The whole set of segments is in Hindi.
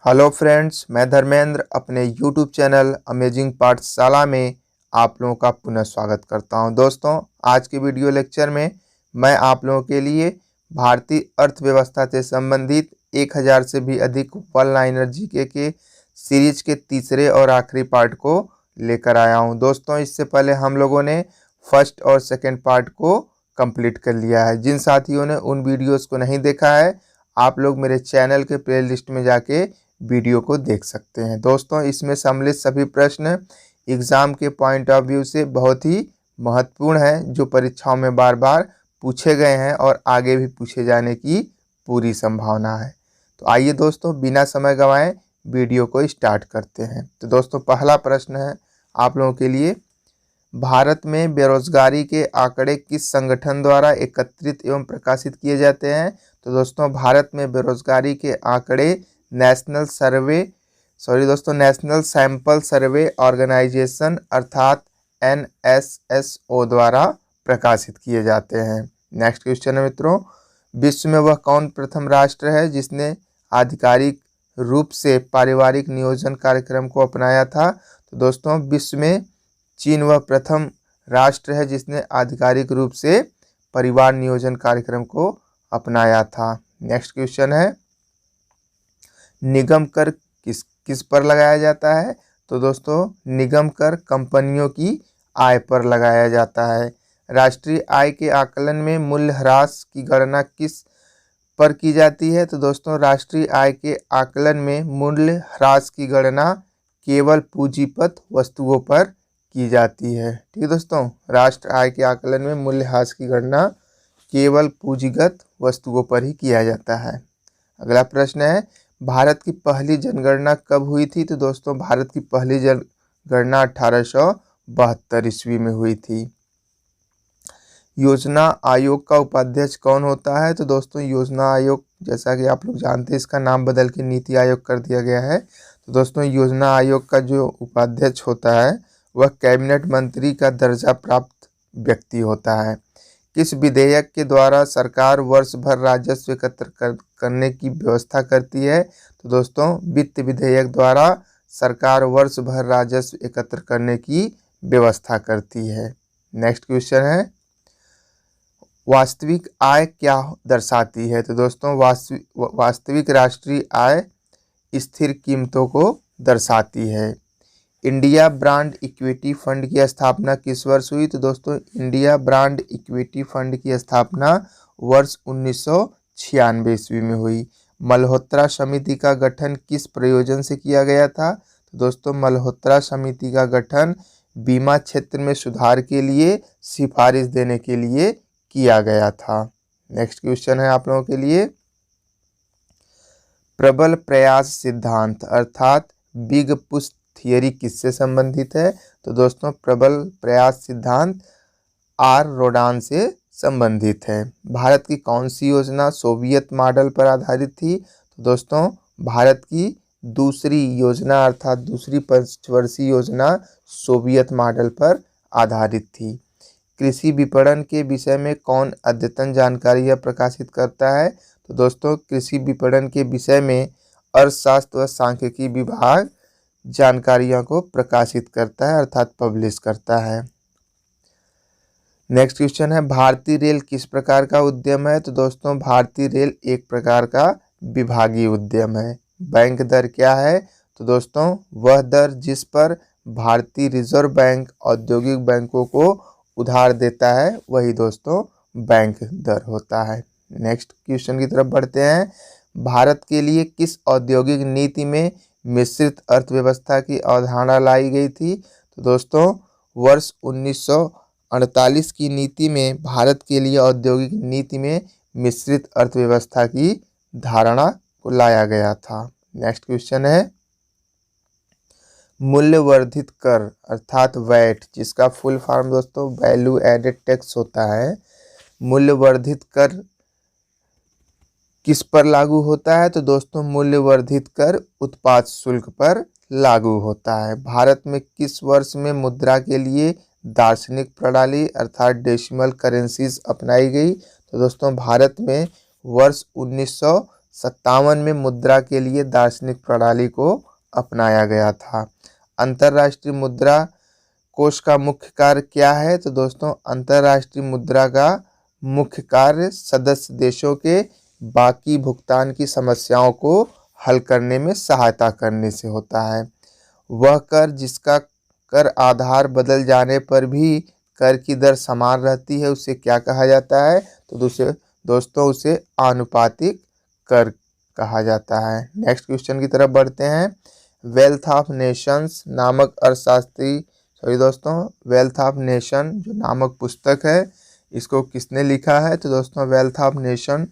हेलो फ्रेंड्स, मैं धर्मेंद्र अपने यूट्यूब चैनल अमेजिंग पाठशाला में आप लोगों का पुनः स्वागत करता हूं। दोस्तों, आज के वीडियो लेक्चर में मैं आप लोगों के लिए भारतीय अर्थव्यवस्था से संबंधित 1000 से भी अधिक वन लाइनर जीके के सीरीज के तीसरे और आखिरी पार्ट को लेकर आया हूं। दोस्तों, इससे पहले हम लोगों ने फर्स्ट और सेकेंड पार्ट को कंप्लीट कर लिया है। जिन साथियों ने उन वीडियोज़ को नहीं देखा है, आप लोग मेरे चैनल के प्लेलिस्ट में जाके वीडियो को देख सकते हैं। दोस्तों, इसमें सम्मिलित सभी प्रश्न एग्ज़ाम के पॉइंट ऑफ व्यू से बहुत ही महत्वपूर्ण है, जो परीक्षाओं में बार बार पूछे गए हैं और आगे भी पूछे जाने की पूरी संभावना है। तो आइए दोस्तों, बिना समय गंवाए वीडियो को स्टार्ट करते हैं। तो दोस्तों, पहला प्रश्न है आप लोगों के लिए, भारत में बेरोजगारी के आंकड़े किस संगठन द्वारा एकत्रित एवं प्रकाशित किए जाते हैं? तो दोस्तों, भारत में बेरोजगारी के आंकड़े नेशनल सैंपल सर्वे ऑर्गेनाइजेशन अर्थात NSSO द्वारा प्रकाशित किए जाते हैं। नेक्स्ट क्वेश्चन है मित्रों, विश्व में वह कौन प्रथम राष्ट्र है जिसने आधिकारिक रूप से पारिवारिक नियोजन कार्यक्रम को अपनाया था? तो दोस्तों, विश्व में चीन वह प्रथम राष्ट्र है जिसने आधिकारिक रूप से परिवार नियोजन कार्यक्रम को अपनाया था। नेक्स्ट क्वेश्चन है, निगम कर किस पर लगाया जाता है? तो दोस्तों, निगम कर कंपनियों की आय पर लगाया जाता है। राष्ट्रीय आय के आकलन में मूल्य ह्रास की गणना किस पर की जाती है? तो दोस्तों, राष्ट्रीय आय के आकलन में मूल्य ह्रास की गणना केवल पूंजीगत वस्तुओं पर की जाती है। ठीक है दोस्तों, राष्ट्रीय आय के आकलन में मूल्य ह्रास की गणना केवल पूंजीगत वस्तुओं पर ही किया जाता है। अगला प्रश्न है, भारत की पहली जनगणना कब हुई थी? तो दोस्तों, भारत की पहली जनगणना 1872 ईस्वी में हुई थी। योजना आयोग का उपाध्यक्ष कौन होता है? तो दोस्तों, योजना आयोग, जैसा कि आप लोग जानते हैं, इसका नाम बदल के नीति आयोग कर दिया गया है। तो दोस्तों, योजना आयोग का जो उपाध्यक्ष होता है वह कैबिनेट मंत्री का दर्जा प्राप्त व्यक्ति होता है। किस विधेयक के द्वारा सरकार वर्ष भर राजस्व एकत्र करने की व्यवस्था करती है? तो दोस्तों, वित्त विधेयक द्वारा सरकार वर्ष भर राजस्व एकत्र करने की व्यवस्था करती है। नेक्स्ट क्वेश्चन है, वास्तविक आय क्या दर्शाती है? तो दोस्तों, वास्तविक राष्ट्रीय आय स्थिर कीमतों को दर्शाती है। इंडिया ब्रांड इक्विटी फंड की स्थापना किस वर्ष हुई? तो दोस्तों, इंडिया ब्रांड इक्विटी फंड की स्थापना वर्ष 1996 ईस्वी में हुई। मल्होत्रा समिति का गठन किस प्रयोजन से किया गया था? तो दोस्तों, मल्होत्रा समिति का गठन बीमा क्षेत्र में सुधार के लिए सिफारिश देने के लिए किया गया था। नेक्स्ट क्वेश्चन है आप लोगों के लिए, प्रबल प्रयास सिद्धांत अर्थात बिग पुश थियरी किससे संबंधित है? तो दोस्तों, प्रबल प्रयास सिद्धांत आर रोडान से संबंधित है। भारत की कौन सी योजना सोवियत मॉडल पर आधारित थी? तो दोस्तों, भारत की दूसरी योजना अर्थात दूसरी पंचवर्षीय योजना सोवियत मॉडल पर आधारित थी। कृषि विपणन के विषय में कौन अद्यतन जानकारियाँ प्रकाशित करता है? तो दोस्तों, कृषि विपणन के विषय में अर्थशास्त्र व सांख्यिकी विभाग जानकारियों को प्रकाशित करता है अर्थात पब्लिश करता है। नेक्स्ट क्वेश्चन है, भारतीय रेल किस प्रकार का उद्यम है? तो दोस्तों, भारतीय रेल एक प्रकार का विभागीय उद्यम है। बैंक दर क्या है? तो दोस्तों, वह दर जिस पर भारतीय रिजर्व बैंक औद्योगिक बैंकों को उधार देता है वही दोस्तों बैंक दर होता है। नेक्स्ट क्वेश्चन की तरफ बढ़ते हैं, भारत के लिए किस औद्योगिक नीति में मिश्रित अर्थव्यवस्था की अवधारणा लाई गई थी? तो दोस्तों, वर्ष 1948 की नीति में भारत के लिए औद्योगिक नीति में मिश्रित अर्थव्यवस्था की धारणा को लाया गया था। नेक्स्ट क्वेश्चन है, मूल्य वर्धित कर अर्थात वैट, जिसका फुल फॉर्म दोस्तों वैल्यू एडेड टैक्स होता है, मूल्य वर्धित कर किस पर लागू होता है? तो दोस्तों, मूल्य वर्धित कर उत्पाद शुल्क पर लागू होता है। भारत में किस वर्ष में मुद्रा के लिए दार्शनिक प्रणाली अर्थात डेसिमल करेंसीज अपनाई गई? तो दोस्तों, भारत में वर्ष 1957 में मुद्रा के लिए दार्शनिक प्रणाली को अपनाया गया था। अंतर्राष्ट्रीय मुद्रा कोष का मुख्य कार्य क्या है? तो दोस्तों अंतर्राष्ट्रीय मुद्रा का मुख्य कार्य सदस्य देशों के बाकी भुगतान की समस्याओं को हल करने में सहायता करने से होता है। वह कर जिसका कर आधार बदल जाने पर भी कर की दर समान रहती है उसे क्या कहा जाता है? तो दोस्तों उसे आनुपातिक कर कहा जाता है। नेक्स्ट क्वेश्चन की तरफ बढ़ते हैं। वेल्थ ऑफ नेशंस नामक अर्थशास्त्री वेल्थ ऑफ नेशन जो नामक पुस्तक है इसको किसने लिखा है? तो दोस्तों वेल्थ ऑफ नेशन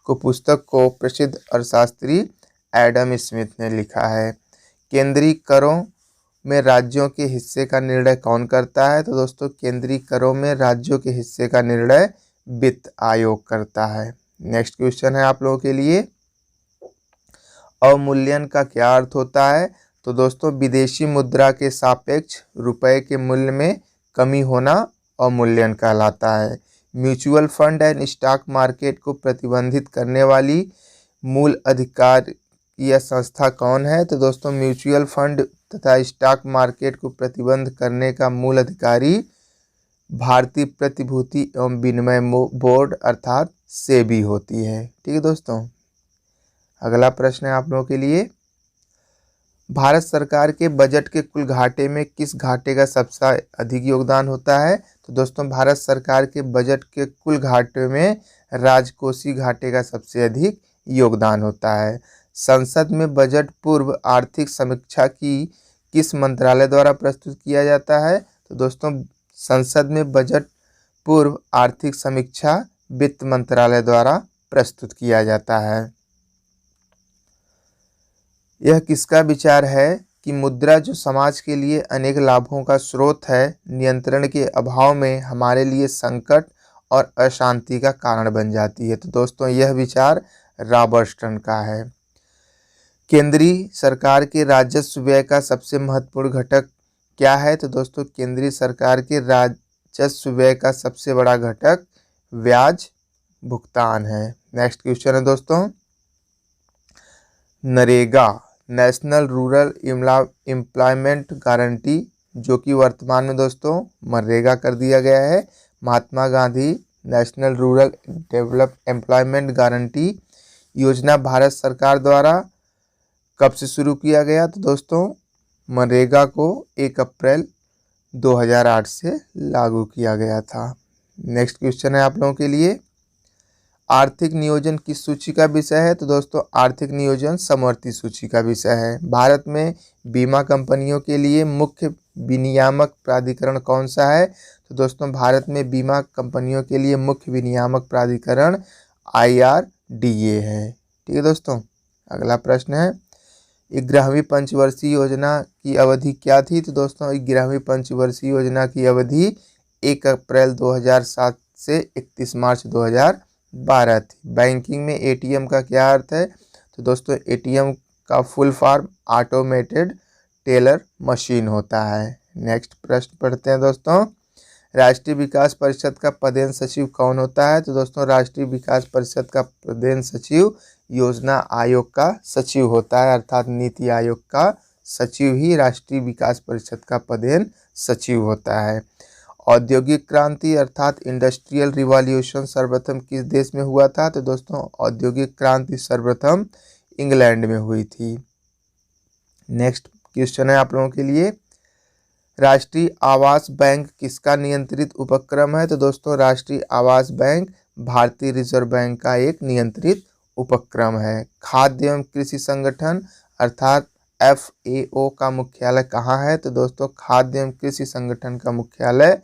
पुस्तक को प्रसिद्ध अर्थशास्त्री एडम स्मिथ ने लिखा है। केंद्रीय करों में राज्यों के हिस्से का निर्णय कौन करता है? तो दोस्तों केंद्रीय करों में राज्यों के हिस्से का निर्णय वित्त आयोग करता है। नेक्स्ट क्वेश्चन है आप लोगों के लिए, अवमूल्यन का क्या अर्थ होता है? तो दोस्तों विदेशी मुद्रा के सापेक्ष रुपए के मूल्य में कमी होना अवमूल्यन कहलाता है। Mutual fund and stock market को प्रतिबंधित करने वाली मूल अधिकार यह संस्था कौन है? तो दोस्तों म्यूचुअल फंड तथा स्टॉक मार्केट को प्रतिबंध करने का मूल अधिकारी भारतीय प्रतिभूति एवं विनिमय बोर्ड अर्थात सेबी होती है। ठीक है दोस्तों, अगला प्रश्न है आप लोगों के लिए, भारत सरकार के बजट के कुल घाटे में किस घाटे का सबसे अधिक योगदान होता है? तो दोस्तों भारत सरकार के बजट के कुल घाटे में राजकोषीय घाटे का सबसे अधिक योगदान होता है। संसद में बजट पूर्व आर्थिक समीक्षा की किस मंत्रालय द्वारा प्रस्तुत किया जाता है? तो दोस्तों संसद में बजट पूर्व आर्थिक समीक्षा वित्त मंत्रालय द्वारा प्रस्तुत किया जाता है। यह किसका विचार है कि मुद्रा जो समाज के लिए अनेक लाभों का स्रोत है, नियंत्रण के अभाव में हमारे लिए संकट और अशांति का कारण बन जाती है? तो दोस्तों यह विचार रॉबर्टसन का है। केंद्रीय सरकार के राजस्व व्यय का सबसे महत्वपूर्ण घटक क्या है? तो दोस्तों केंद्रीय सरकार के राजस्व व्यय का सबसे बड़ा घटक ब्याज भुगतान है। नेक्स्ट क्वेश्चन है दोस्तों, NREGA national rural employment guarantee जो कि वर्तमान में दोस्तों मनरेगा कर दिया गया है, Mahatma Gandhi national rural employment guarantee योजना भारत सरकार द्वारा कब से शुरू किया गया? तो दोस्तों मनरेगा को 1 अप्रैल 2008 से लागू किया गया था। नेक्स्ट क्वेश्चन है आप लोगों के लिए, आर्थिक नियोजन किस सूची का विषय है? तो दोस्तों आर्थिक नियोजन समवर्ती सूची का विषय है। भारत में बीमा कंपनियों के लिए मुख्य विनियामक प्राधिकरण कौन सा है? तो दोस्तों भारत में बीमा कंपनियों के लिए मुख्य विनियामक प्राधिकरण IRDA है। ठीक है दोस्तों, अगला प्रश्न है, 11वीं पंचवर्षीय योजना की अवधि क्या थी? तो दोस्तों 11वीं पंचवर्षीय योजना की अवधि 1 अप्रैल 2007 से 31 मार्च 2012 थी। बैंकिंग में ATM का क्या अर्थ है? तो दोस्तों ATM का full form automated teller machine होता है। नेक्स्ट प्रश्न पढ़ते हैं दोस्तों, राष्ट्रीय विकास परिषद का पदेन सचिव कौन होता है? तो दोस्तों राष्ट्रीय विकास परिषद का पदेन सचिव योजना आयोग का सचिव होता है, अर्थात नीति आयोग का सचिव ही राष्ट्रीय विकास परिषद का पदेन सचिव होता है। औद्योगिक क्रांति अर्थात इंडस्ट्रियल रिवॉल्यूशन सर्वप्रथम किस देश में हुआ था? तो दोस्तों औद्योगिक क्रांति सर्वप्रथम इंग्लैंड में हुई थी। नेक्स्ट क्वेश्चन है आप लोगों के लिए, राष्ट्रीय आवास बैंक किसका नियंत्रित उपक्रम है? तो दोस्तों राष्ट्रीय आवास बैंक भारतीय रिजर्व बैंक का एक नियंत्रित उपक्रम है। खाद्य एवं कृषि संगठन अर्थात FAO का मुख्यालय कहाँ है? तो दोस्तों खाद्य एवं कृषि संगठन का मुख्यालय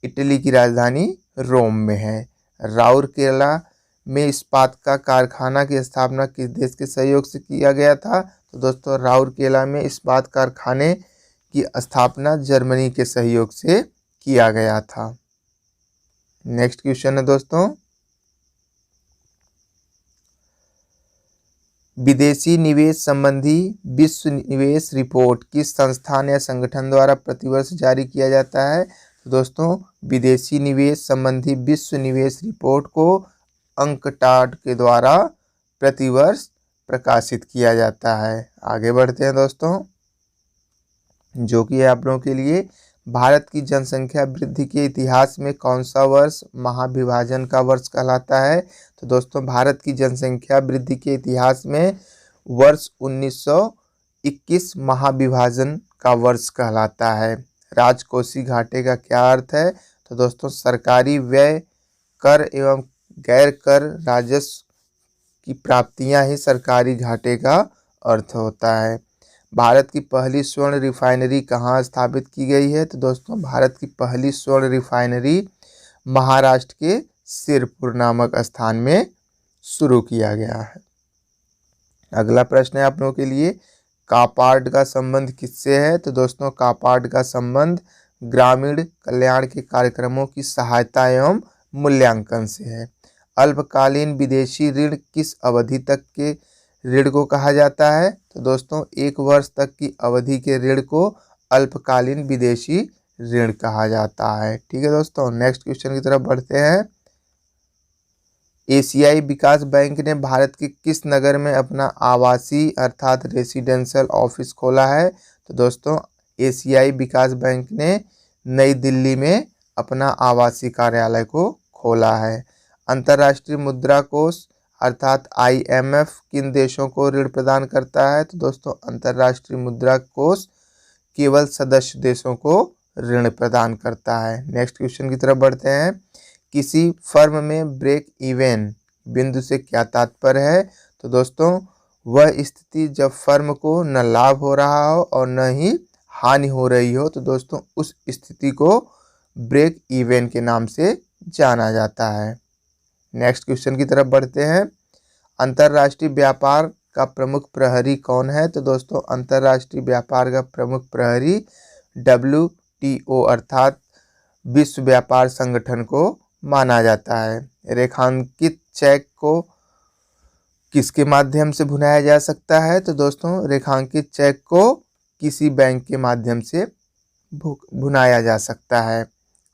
इटली की राजधानी रोम में है। राउरकेला में इस्पात का कारखाना की स्थापना किस देश के सहयोग से किया गया था? तो दोस्तों राउरकेला में इस्पात कारखाने की स्थापना जर्मनी के सहयोग से किया गया था। नेक्स्ट क्वेश्चन है दोस्तों, विदेशी निवेश संबंधी विश्व निवेश रिपोर्ट किस संस्थान या संगठन द्वारा प्रतिवर्ष जारी किया जाता है? तो दोस्तों विदेशी निवेश संबंधी विश्व निवेश रिपोर्ट को अंकटाड के द्वारा प्रतिवर्ष प्रकाशित किया जाता है। आगे बढ़ते हैं दोस्तों, जो कि है आप लोगों के लिए भारत की जनसंख्या वृद्धि के इतिहास में कौन सा वर्ष महाविभाजन का वर्ष कहलाता है। तो दोस्तों भारत की जनसंख्या वृद्धि के इतिहास में वर्ष 1921 महाविभाजन का वर्ष कहलाता है। राजकोषीय घाटे का क्या अर्थ है। तो दोस्तों सरकारी व्यय, कर एवं गैर कर राजस्व की प्राप्तियां ही सरकारी घाटे का अर्थ होता है। भारत की पहली स्वर्ण रिफाइनरी कहाँ स्थापित की गई है। तो दोस्तों भारत की पहली स्वर्ण रिफाइनरी महाराष्ट्र के सिरपुर नामक स्थान में शुरू किया गया है। अगला प्रश्न है आप लोगों के लिए, कापार्ड का संबंध किससे है। तो दोस्तों कापार्ड का संबंध ग्रामीण कल्याण के कार्यक्रमों की सहायता एवं मूल्यांकन से है। अल्पकालीन विदेशी ऋण किस अवधि तक के ऋण को कहा जाता है। तो दोस्तों 1 वर्ष तक की अवधि के ऋण को अल्पकालीन विदेशी ऋण कहा जाता है। ठीक है दोस्तों, नेक्स्ट क्वेश्चन की तरफ बढ़ते हैं। एशियाई विकास बैंक ने भारत के किस नगर में अपना आवासीय अर्थात रेसिडेंशियल ऑफिस खोला है। तो दोस्तों एशियाई विकास बैंक ने नई दिल्ली में अपना आवासीय कार्यालय को खोला है। अंतर्राष्ट्रीय मुद्रा कोष अर्थात IMF किन देशों को ऋण प्रदान करता है। तो दोस्तों अंतर्राष्ट्रीय मुद्रा कोष केवल सदस्य देशों को ऋण प्रदान करता है। नेक्स्ट क्वेश्चन की तरफ बढ़ते हैं। किसी फर्म में ब्रेक इवन बिंदु से क्या तात्पर्य है। तो दोस्तों वह स्थिति जब फर्म को न लाभ हो रहा हो और न ही हानि हो रही हो। तो दोस्तों उस स्थिति को ब्रेक इवन के नाम से जाना जाता है। नेक्स्ट क्वेश्चन की तरफ बढ़ते हैं। अंतर्राष्ट्रीय व्यापार का प्रमुख प्रहरी कौन है। तो दोस्तों अंतर्राष्ट्रीय व्यापार का प्रमुख प्रहरी WTO अर्थात विश्व व्यापार संगठन को माना जाता है। रेखांकित चेक को किसके माध्यम से भुनाया जा सकता है। तो दोस्तों रेखांकित चेक को किसी बैंक के माध्यम से भुनाया जा सकता है।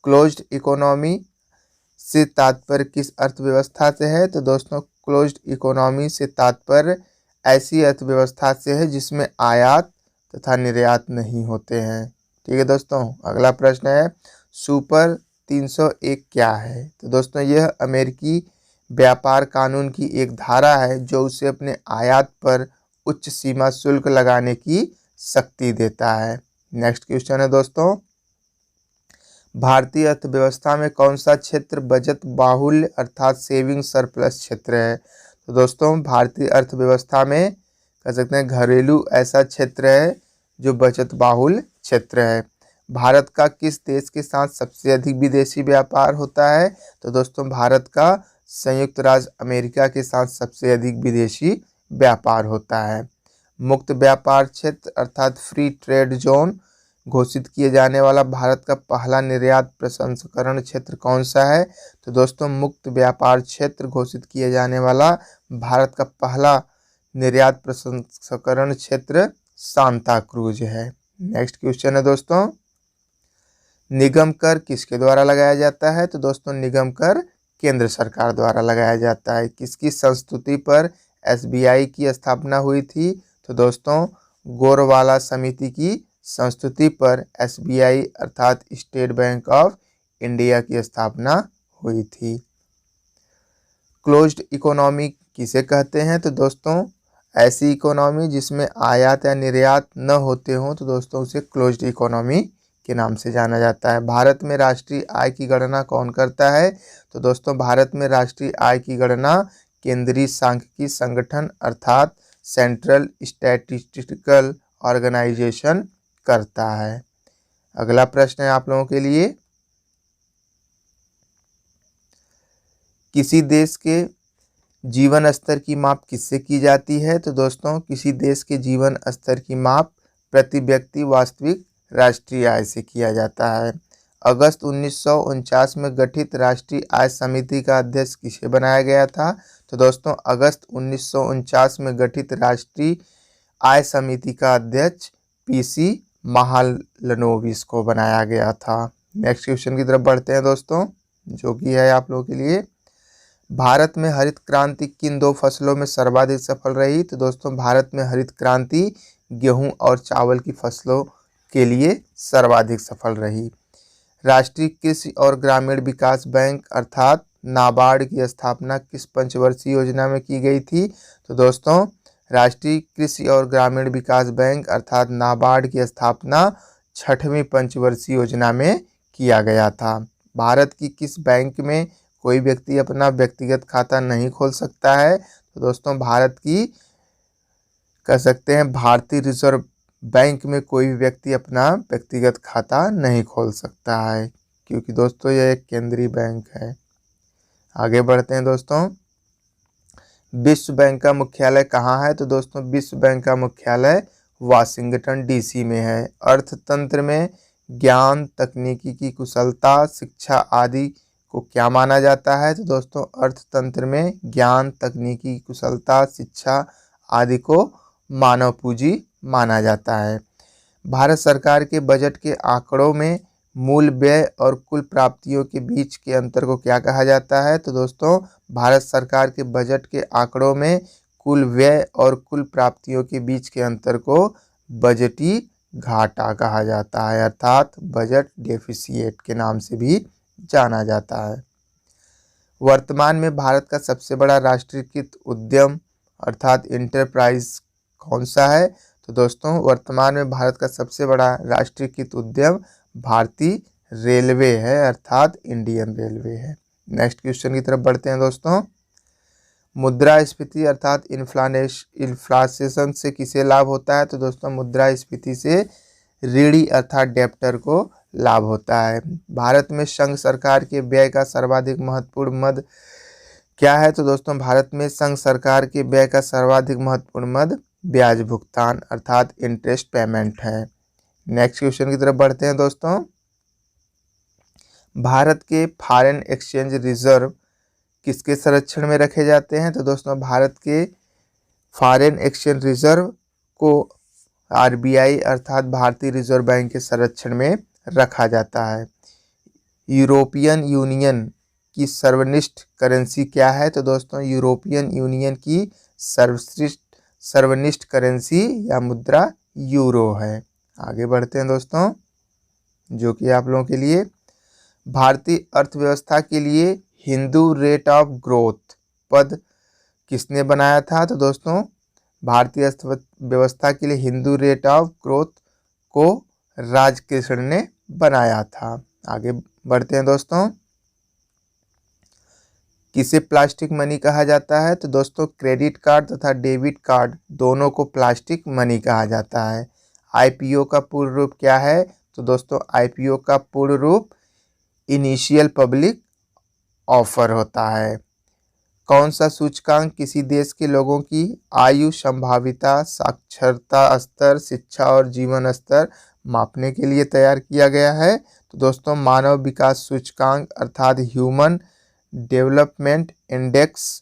क्लोज्ड इकोनॉमी से तात्पर्य किस अर्थव्यवस्था से है। तो दोस्तों क्लोज्ड इकोनॉमी से तात्पर्य ऐसी अर्थव्यवस्था से है जिसमें आयात तथा निर्यात नहीं होते हैं। ठीक है दोस्तों, अगला प्रश्न है सुपर 301 क्या है। तो दोस्तों यह अमेरिकी व्यापार कानून की एक धारा है जो उसे अपने आयात पर उच्च सीमा शुल्क लगाने की शक्ति देता है। नेक्स्ट क्वेश्चन है दोस्तों, भारतीय अर्थव्यवस्था में कौन सा क्षेत्र बचत बाहुल्य अर्थात सेविंग सरप्लस क्षेत्र है। तो दोस्तों भारतीय अर्थव्यवस्था में कह सकते हैं घरेलू ऐसा क्षेत्र है जो बचत बाहुल्य क्षेत्र है। भारत का किस देश के साथ सबसे अधिक विदेशी व्यापार होता है। तो दोस्तों भारत का संयुक्त राज्य अमेरिका के साथ सबसे अधिक विदेशी व्यापार होता है। मुक्त व्यापार क्षेत्र अर्थात फ्री ट्रेड जोन घोषित किए जाने वाला भारत का पहला निर्यात प्रसंस्करण क्षेत्र कौन सा है। तो दोस्तों मुक्त व्यापार क्षेत्र घोषित किए जाने वाला भारत का पहला निर्यात प्रसंस्करण क्षेत्र सांता क्रूज है। नेक्स्ट क्वेश्चन है दोस्तों, निगम कर किसके द्वारा लगाया जाता है। तो दोस्तों निगम कर केंद्र सरकार द्वारा लगाया जाता है। किसकी संस्तुति पर SBI की स्थापना हुई थी। तो दोस्तों गोरवाला समिति की संस्तुति पर SBI अर्थात स्टेट बैंक ऑफ इंडिया की स्थापना हुई थी। क्लोज्ड इकोनॉमी किसे कहते हैं। तो दोस्तों ऐसी इकोनॉमी जिसमें आयात या निर्यात न होते हों तो दोस्तों उसे क्लोज्ड इकोनॉमी के नाम से जाना जाता है। भारत में राष्ट्रीय आय की गणना कौन करता है। तो दोस्तों भारत में राष्ट्रीय आय की गणना केंद्रीय सांख्यिकी संगठन अर्थात सेंट्रल स्टैटिस्टिकल ऑर्गेनाइजेशन करता है। अगला प्रश्न है आप लोगों के लिए, किसी देश के जीवन स्तर की माप किससे की जाती है। तो दोस्तों किसी देश के जीवन स्तर की माप प्रति व्यक्ति वास्तविक राष्ट्रीय आय से किया जाता है। अगस्त 1949 में गठित राष्ट्रीय आय समिति का अध्यक्ष किसे बनाया गया था। तो दोस्तों अगस्त 1949 में गठित राष्ट्रीय आय समिति का अध्यक्ष PC महालनोबिस को बनाया गया था। नेक्स्ट क्वेश्चन की तरफ बढ़ते हैं दोस्तों, जो कि है आप लोगों के लिए भारत में हरित क्रांति किन दो फसलों में सर्वाधिक सफल रही? तो दोस्तों भारत में हरित क्रांति गेहूं और चावल की फसलों के लिए सर्वाधिक सफल रही। राष्ट्रीय कृषि और ग्रामीण विकास बैंक अर्थात नाबार्ड की स्थापना किस पंचवर्षीय योजना में की गई थी? तो दोस्तों राष्ट्रीय कृषि और ग्रामीण विकास बैंक अर्थात नाबार्ड की स्थापना 6वीं पंचवर्षीय योजना में किया गया था। भारत की किस बैंक में कोई व्यक्ति अपना व्यक्तिगत खाता नहीं खोल सकता है? तो दोस्तों भारत की कह सकते हैं भारतीय रिजर्व बैंक में कोई भी व्यक्ति अपना व्यक्तिगत खाता नहीं खोल सकता है, क्योंकि दोस्तों यह एक केंद्रीय बैंक है। आगे बढ़ते हैं दोस्तों, विश्व बैंक का मुख्यालय कहाँ है? तो दोस्तों विश्व बैंक का मुख्यालय वाशिंगटन डीसी में है। अर्थतंत्र में ज्ञान, तकनीकी की कुशलता, शिक्षा आदि को क्या माना जाता है? तो दोस्तों अर्थतंत्र में ज्ञान, तकनीकी की कुशलता, शिक्षा आदि को मानव पूंजी माना जाता है। भारत सरकार के बजट के आंकड़ों में मूल व्यय और कुल प्राप्तियों के बीच के अंतर को क्या कहा जाता है? तो दोस्तों भारत सरकार के बजट के आंकड़ों में कुल व्यय और कुल प्राप्तियों के बीच के अंतर को बजटीय घाटा कहा जाता है, अर्थात बजट डेफिसिएट के नाम से भी जाना जाता है। वर्तमान में भारत का सबसे बड़ा राष्ट्रीयकृत उद्यम अर्थात इंटरप्राइज कौन सा है? तो दोस्तों वर्तमान में भारत का सबसे बड़ा राष्ट्रीयकृत उद्यम भारतीय रेलवे है, अर्थात इंडियन रेलवे है। नेक्स्ट क्वेश्चन की तरफ बढ़ते हैं दोस्तों, मुद्रास्फीति अर्थात इन्फ्लेशन से किसे लाभ होता है? तो दोस्तों मुद्रास्फीति से ऋणी अर्थात डेप्टर को लाभ होता है। भारत में संघ सरकार के व्यय का सर्वाधिक महत्वपूर्ण मद क्या है? तो दोस्तों भारत में संघ सरकार के व्यय का सर्वाधिक महत्वपूर्ण मद ब्याज भुगतान अर्थात इंटरेस्ट पेमेंट है। नेक्स्ट क्वेश्चन की तरफ बढ़ते हैं दोस्तों, भारत के फॉरेन एक्सचेंज रिजर्व किसके संरक्षण में रखे जाते हैं? तो दोस्तों भारत के फॉरेन एक्सचेंज रिजर्व को आरबीआई अर्थात भारतीय रिजर्व बैंक के संरक्षण में रखा जाता है। यूरोपियन यूनियन की सर्वश्रेष्ठ करेंसी क्या है? तो दोस्तों यूरोपियन यूनियन की सर्वश्रेष्ठ करेंसी या मुद्रा यूरो है। आगे बढ़ते हैं दोस्तों, जो कि आप लोगों के लिए भारतीय अर्थव्यवस्था के लिए हिंदू रेट ऑफ ग्रोथ पद किसने बनाया था? तो दोस्तों भारतीय अर्थव्यवस्था के लिए हिंदू रेट ऑफ ग्रोथ को राजकृष्ण ने बनाया था। आगे बढ़ते हैं दोस्तों, किसे प्लास्टिक मनी कहा जाता है? तो दोस्तों क्रेडिट कार्ड तथा डेबिट कार्ड दोनों को प्लास्टिक मनी कहा जाता है। आईपीओ का पूर्ण रूप क्या है? तो दोस्तों आईपीओ का पूर्ण रूप इनिशियल पब्लिक ऑफर होता है। कौन सा सूचकांक किसी देश के लोगों की आयु, संभाविता, साक्षरता स्तर, शिक्षा और जीवन स्तर मापने के लिए तैयार किया गया है? तो दोस्तों मानव विकास सूचकांक अर्थात ह्यूमन डेवलपमेंट इंडेक्स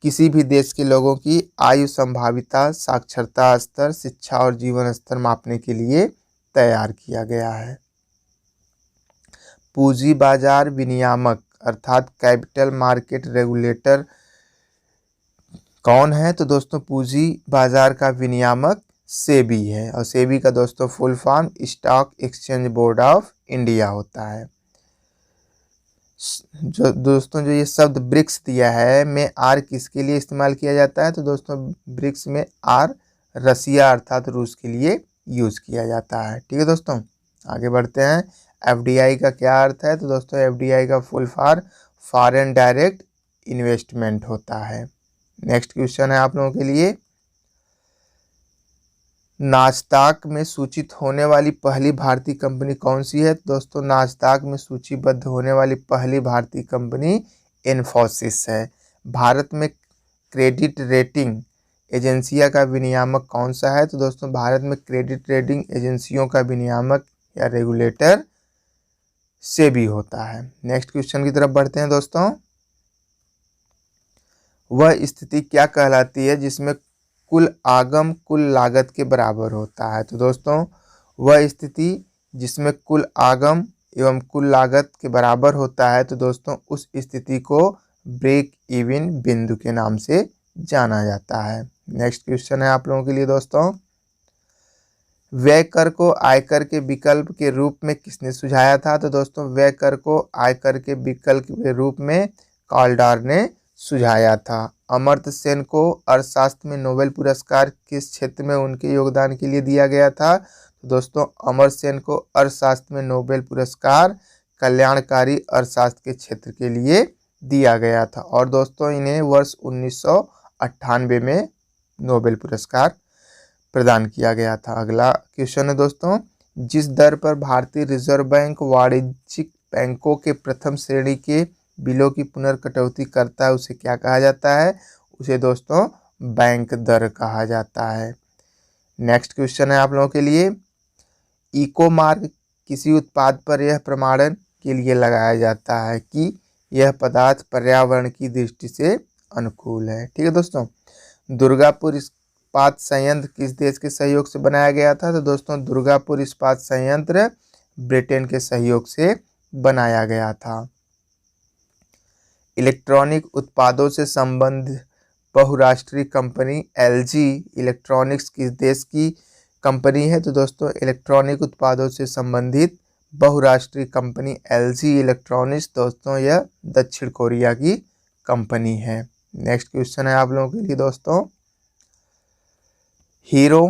किसी भी देश के लोगों की आयु, संभाविता, साक्षरता स्तर, शिक्षा और जीवन स्तर मापने के लिए तैयार किया गया है। पूंजी बाजार विनियामक अर्थात कैपिटल मार्केट रेगुलेटर कौन है? तो दोस्तों पूंजी बाजार का विनियामक सेबी है, और सेबी का दोस्तों full form stock exchange board of India होता है। जो दोस्तों जो ये शब्द ब्रिक्स दिया है में आर किसके लिए इस्तेमाल किया जाता है? तो दोस्तों ब्रिक्स में आर रसिया अर्थात रूस के लिए यूज किया जाता है। ठीक है दोस्तों, आगे बढ़ते हैं। एफडीआई का क्या अर्थ है? तो दोस्तों एफडीआई का full form foreign direct investment होता है। नेक्स्ट क्वेश्चन है आप लोगों के लिए, नास्दाक में सूचित होने वाली पहली भारतीय कंपनी कौन सी है? दोस्तों नास्दाक में सूचीबद्ध होने वाली पहली भारतीय कंपनी इन्फोसिस है। भारत में क्रेडिट रेटिंग एजेंसिया का विनियामक कौन सा है? तो दोस्तों भारत में क्रेडिट रेटिंग एजेंसियों का विनियामक या रेगुलेटर सेबी होता है। नेक्स्ट क्वेश्चन की तरफ बढ़ते हैं दोस्तों, वह स्थिति क्या कहलाती है जिसमें कुल आगम कुल लागत के बराबर होता है? तो दोस्तों वह स्थिति जिसमें कुल आगम एवं कुल लागत के बराबर होता है, तो दोस्तों उस स्थिति को ब्रेक इवन बिंदु के नाम से जाना जाता है। नेक्स्ट क्वेश्चन है आप लोगों के लिए दोस्तों, व्यय कर को आयकर के विकल्प के रूप में किसने सुझाया था? तो दोस्तों व्यय कर को आयकर के विकल्प के रूप में कॉल्डार ने सुझाया था। अमर्त्य सेन को अर्थशास्त्र में नोबेल पुरस्कार किस क्षेत्र में उनके योगदान के लिए दिया गया था? तो दोस्तों अमर्त्य सेन को अर्थशास्त्र में नोबेल पुरस्कार कल्याणकारी अर्थशास्त्र के क्षेत्र के लिए दिया गया था और दोस्तों इन्हें वर्ष 1998 में नोबेल पुरस्कार प्रदान किया गया था। अगला क्वेश्चन है दोस्तों, जिस दर पर भारतीय रिजर्व बैंक वाणिज्यिक बैंकों के प्रथम श्रेणी के बिलों की पुनर्कटौती करता है उसे क्या कहा जाता है? उसे दोस्तों बैंक दर कहा जाता है। नेक्स्ट क्वेश्चन है आप लोगों के लिए, इको मार्क किसी उत्पाद पर यह प्रमाणन के लिए लगाया जाता है कि यह पदार्थ पर्यावरण की दृष्टि से अनुकूल है। ठीक है दोस्तों, दुर्गापुर इस्पात संयंत्र किस देश के सहयोग से बनाया गया था? तो दोस्तों दुर्गापुर इस्पात संयंत्र ब्रिटेन के सहयोग से बनाया गया था। इलेक्ट्रॉनिक उत्पादों से संबंधित बहुराष्ट्रीय कंपनी एलजी इलेक्ट्रॉनिक्स किस देश की कंपनी है? तो दोस्तों इलेक्ट्रॉनिक उत्पादों से संबंधित बहुराष्ट्रीय कंपनी एलजी इलेक्ट्रॉनिक्स दोस्तों यह दक्षिण कोरिया की कंपनी है। नेक्स्ट क्वेश्चन है आप लोगों के लिए दोस्तों, हीरो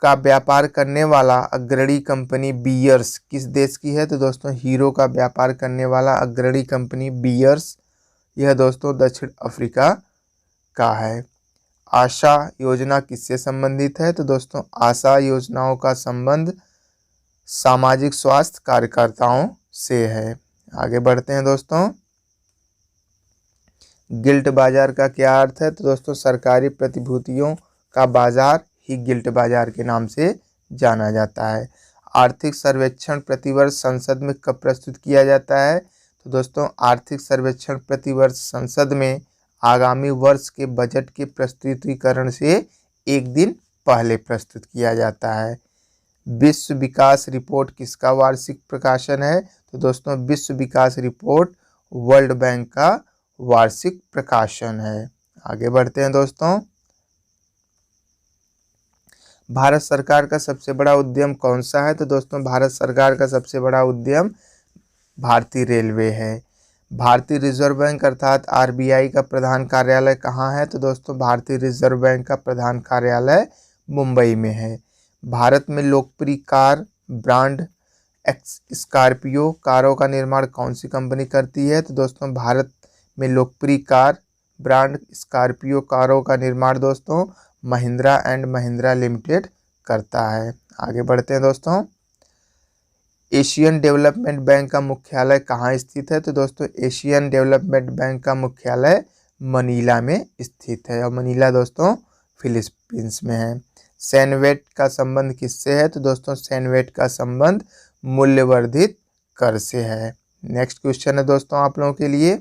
का व्यापार करने वाला अग्रणी कंपनी बियर्स किस देश की है? तो दोस्तों हीरो का व्यापार करने वाला अग्रणी कंपनी बियर्स यह दोस्तों दक्षिण अफ्रीका का है। आशा योजना किससे संबंधित है? तो दोस्तों आशा योजनाओं का संबंध सामाजिक स्वास्थ्य कार्यकर्ताओं से है। आगे बढ़ते हैं दोस्तों, गिल्ट बाजार का क्या अर्थ है? तो दोस्तों सरकारी प्रतिभूतियों का बाजार ही गिल्ट बाजार के नाम से जाना जाता है। आर्थिक सर्वेक्षण प्रतिवर्ष संसद में कब प्रस्तुत किया जाता है? तो दोस्तों आर्थिक सर्वेक्षण प्रतिवर्ष संसद में आगामी वर्ष के बजट के प्रस्तुतिकरण से एक दिन पहले प्रस्तुत किया जाता है। विश्व विकास रिपोर्ट किसका वार्षिक प्रकाशन है? तो दोस्तों विश्व विकास रिपोर्ट वर्ल्ड बैंक का वार्षिक प्रकाशन है। आगे बढ़ते हैं दोस्तों, भारत सरकार का सबसे बड़ा उद्यम कौन सा है? तो दोस्तों भारत सरकार का सबसे बड़ा उद्यम भारतीय रेलवे है। भारतीय रिजर्व बैंक अर्थात आरबीआई का प्रधान कार्यालय कहाँ है? तो दोस्तों भारतीय रिजर्व बैंक का प्रधान कार्यालय मुंबई में है। भारत में लोकप्रिय कार ब्रांड स्कॉर्पियो कारों का निर्माण कौन सी कंपनी करती है? तो दोस्तों भारत में लोकप्रिय कार ब्रांड स्कॉर्पियो कारों का निर्माण दोस्तों महिंद्रा एंड महिंद्रा लिमिटेड करता है। आगे बढ़ते हैं दोस्तों, एशियन डेवलपमेंट बैंक का मुख्यालय कहाँ स्थित है? तो दोस्तों एशियन डेवलपमेंट बैंक का मुख्यालय मनीला में स्थित है और मनीला दोस्तों फिलीपींस में है। सैनवेट का संबंध किससे है? तो दोस्तों सैनवेट का संबंध मूल्यवर्धित कर से है। नेक्स्ट क्वेश्चन है दोस्तों आप लोगों के लिए,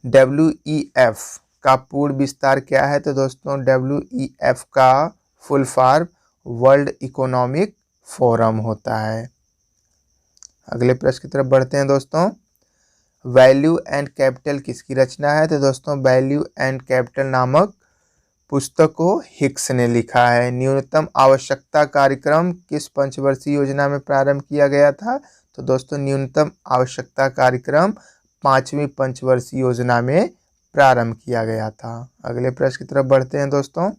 WEF का पूर्ण विस्तार क्या है? तो दोस्तों WEF का full form world economic forum होता है। अगले प्रश्न की तरफ बढ़ते हैं दोस्तों, वैल्यू एंड कैपिटल किसकी रचना है? तो दोस्तों वैल्यू एंड कैपिटल नामक पुस्तक को हिक्स ने लिखा है। न्यूनतम आवश्यकता कार्यक्रम किस पंचवर्षीय योजना में प्रारंभ किया गया था? तो दोस्तों न्यूनतम आवश्यकता कार्यक्रम 5वीं पंचवर्षीय योजना में प्रारंभ किया गया था। अगले प्रश्न की तरफ बढ़ते हैं दोस्तों,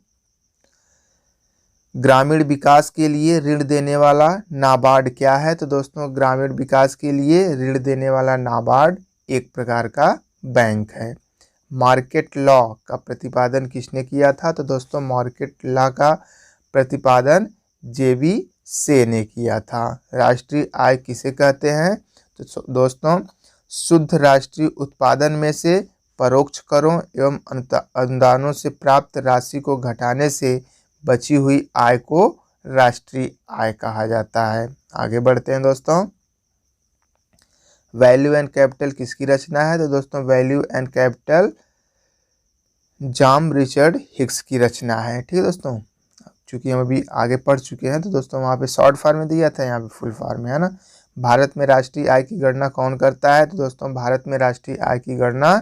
ग्रामीण विकास के लिए ऋण देने वाला नाबार्ड क्या है? तो दोस्तों ग्रामीण विकास के लिए ऋण देने वाला नाबार्ड एक प्रकार का बैंक है। मार्केट लॉ का प्रतिपादन किसने किया था? तो दोस्तों मार्केट लॉ का प्रतिपादन JB से ने किया था। राष्ट्रीय आय किसे कहते हैं? तो दोस्तों शुद्ध राष्ट्रीय उत्पादन में से परोक्ष करों एवं अनुदानों से प्राप्त राशि को घटाने से बची हुई आय को राष्ट्रीय आय कहा जाता है। आगे बढ़ते हैं दोस्तों, वैल्यू एंड कैपिटल किसकी रचना है? तो दोस्तों value and capital John Richard Hicks की रचना है। ठीक है दोस्तों, चूंकि हम अभी आगे पढ़ चुके हैं तो दोस्तों वहाँ पे शॉर्ट फॉर्म में दिया था, यहाँ पे फुल फॉर्म में है ना। भारत में राष्ट्रीय आय की गणना कौन करता है? तो दोस्तों भारत में राष्ट्रीय आय की गणना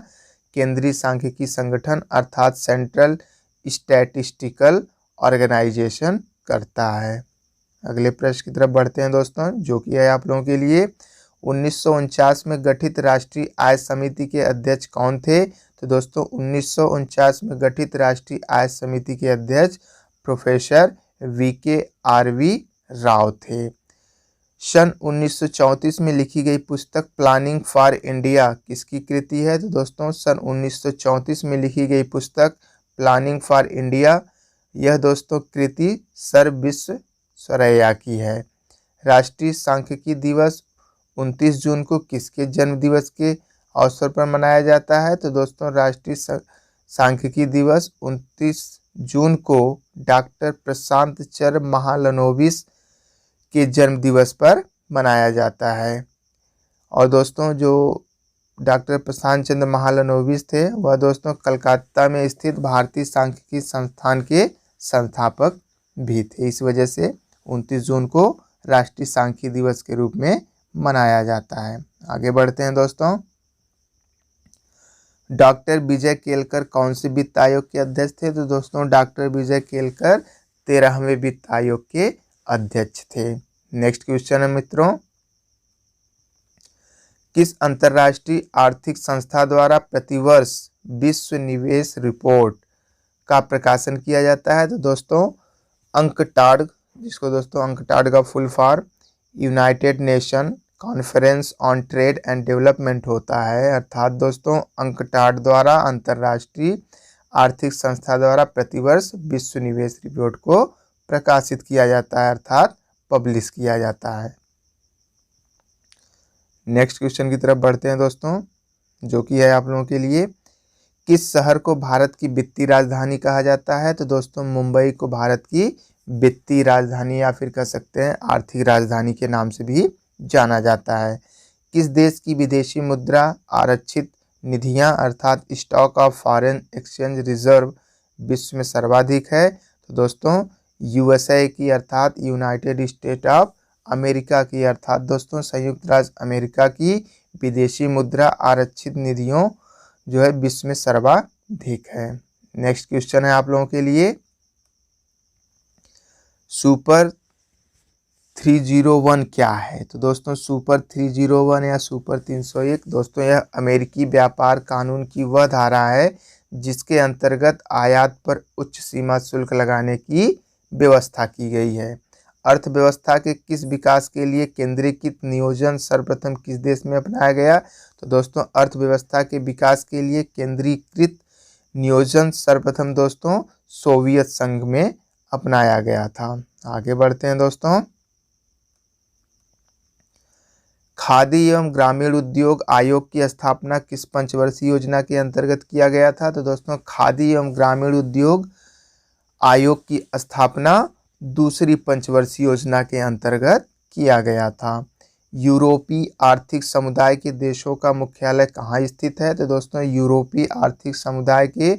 केंद्रीय सांख्यिकी संगठन अर्थात सेंट्रल स्टैटिस्टिकल ऑर्गेनाइजेशन करता है। अगले प्रश्न की तरफ बढ़ते हैं दोस्तों, जो कि है आप लोगों के लिए 1949 में गठित राष्ट्रीय आय समिति के अध्यक्ष कौन थे? तो दोस्तों 1949 में गठित राष्ट्रीय आय समिति के अध्यक्ष प्रोफेसर VKRV राव थे। सन 1934 में लिखी गई पुस्तक प्लानिंग फॉर इंडिया किसकी कृति है? तो दोस्तों सन 1934 में लिखी गई पुस्तक प्लानिंग फॉर इंडिया, यह दोस्तों कृति सर विश्वेश्वरैया की है। राष्ट्रीय सांख्यिकी दिवस 29 जून को किसके जन्म दिवस के अवसर पर मनाया जाता है? तो दोस्तों राष्ट्रीय सांख्यिकी दिवस 29 जून को डॉक्टर प्रशांत चंद्र महालनोबिस के जन्म दिवस पर मनाया जाता है। और दोस्तों जो डॉक्टर प्रशांत चंद्र महालनोबिस थे वह दोस्तों कलकत्ता में स्थित भारतीय सांख्यिकी संस्थान के संस्थापक भी थे। इस वजह से 29 जून को राष्ट्रीय सांख्यिकी दिवस के रूप में मनाया जाता है। आगे बढ़ते हैं दोस्तों, डॉक्टर विजय केलकर कौन से वित्त आयोग के अध्यक्ष थे? तो दोस्तों डॉक्टर विजय केलकर 13वें वित्त आयोग के अध्यक्ष थे। नेक्स्ट क्वेश्चन है मित्रों, किस अंतरराष्ट्रीय आर्थिक संस्था द्वारा प्रतिवर्ष विश्व निवेश रिपोर्ट का प्रकाशन किया जाता है? तो दोस्तों अंकटाड, जिसको दोस्तों अंकटाड का full form United nation conference on trade and development होता है। अर्थात दोस्तों अंकटाड द्वारा अंतरराष्ट्रीय आर्थिक संस्था द्वारा प्रतिवर्ष विश्व निवेश रिपोर्ट को प्रकाशित किया जाता है, अर्थात पब्लिश किया जाता है। नेक्स्ट क्वेश्चन की तरफ बढ़ते हैं दोस्तों, जो कि है आप लोगों के लिए, किस शहर को भारत की वित्तीय राजधानी कहा जाता है? तो दोस्तों मुंबई को भारत की वित्तीय राजधानी या फिर कह सकते हैं आर्थिक राजधानी के नाम से भी जाना जाता है। किस देश की विदेशी मुद्रा आरक्षित निधियां अर्थात stock of foreign exchange reserve विश्व में सर्वाधिक है? तो दोस्तों USA की अर्थात यूनाइटेड स्टेट ऑफ अमेरिका की अर्थात दोस्तों संयुक्त राज्य अमेरिका की विदेशी मुद्रा आरक्षित निधियों जो है विश्व में सर्वाधिक है। नेक्स्ट क्वेश्चन है आप लोगों के लिए, सुपर 301 क्या है? तो दोस्तों सुपर 301 या सुपर 301 दोस्तों यह अमेरिकी व्यापार कानून की वह धारा है जिसके अंतर्गत आयात पर उच्च सीमा शुल्क लगाने की व्यवस्था की गई है। अर्थव्यवस्था के किस विकास के लिए केंद्रीकृत नियोजन सर्वप्रथम किस देश में अपनाया गया? तो दोस्तों अर्थव्यवस्था के विकास के लिए केंद्रीकृत नियोजन सर्वप्रथम दोस्तों सोवियत संघ में अपनाया गया था। आगे बढ़ते हैं दोस्तों, खादी एवं ग्रामीण उद्योग आयोग की स्थापना किस पंचवर्षीय योजना के अंतर्गत किया गया था? तो दोस्तों खादी एवं ग्रामीण उद्योग आयोग की स्थापना दूसरी पंचवर्षीय योजना के अंतर्गत किया गया था। यूरोपीय आर्थिक समुदाय के देशों का मुख्यालय कहाँ स्थित है? तो दोस्तों यूरोपीय आर्थिक समुदाय के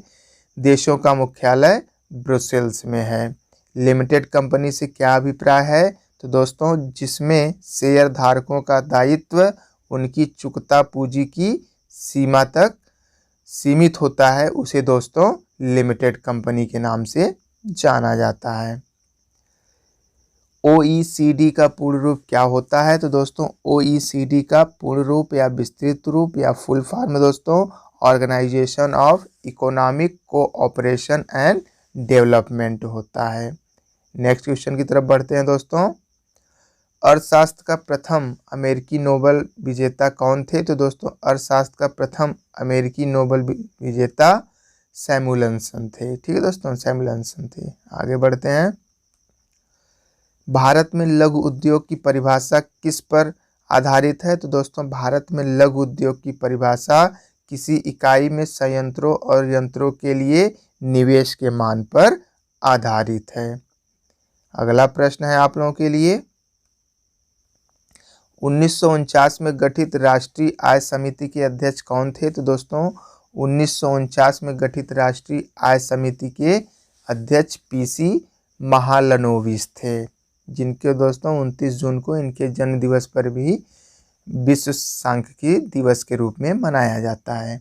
देशों का मुख्यालय ब्रुसेल्स में है। लिमिटेड कंपनी से क्या अभिप्राय है? तो दोस्तों जिसमें शेयर धारकों का दायित्व उनकी चुकता पूंजी की सीमा तक सीमित होता है उसे दोस्तों लिमिटेड कंपनी के नाम से जाना जाता है। OECD का पूर्ण रूप क्या होता है? तो दोस्तों OECD का पूर्ण रूप या विस्तृत रूप या फुल फॉर्म दोस्तों organisation of economic cooperation and development होता है। नेक्स्ट क्वेश्चन की तरफ बढ़ते हैं दोस्तों, अर्थशास्त्र का प्रथम अमेरिकी नोबेल विजेता कौन थे? तो दोस्तों अर्थशास्त्र का प्रथम अमेरिकी नोबेल विजेता सैमुअल्सन थे। ठीक है दोस्तों, सैमुअल्सन थे। आगे बढ़ते हैं, भारत में लघु उद्योग की परिभाषा किस पर आधारित है? तो दोस्तों भारत में लघु उद्योग की परिभाषा किसी इकाई में संयंत्रों और यंत्रों के लिए निवेश के मान पर आधारित है। अगला प्रश्न है आप लोगों के लिए, 1949 में गठित राष्ट्रीय आय समिति के अध्यक्ष कौन थे? तो दोस्तों 1949 में गठित राष्ट्रीय आय समिति के अध्यक्ष PC महालनोबिस थे। जिनके दोस्तों 29 जून को इनके जन्म दिवस पर भी विश्व सांख्यिकी दिवस के रूप में मनाया जाता है।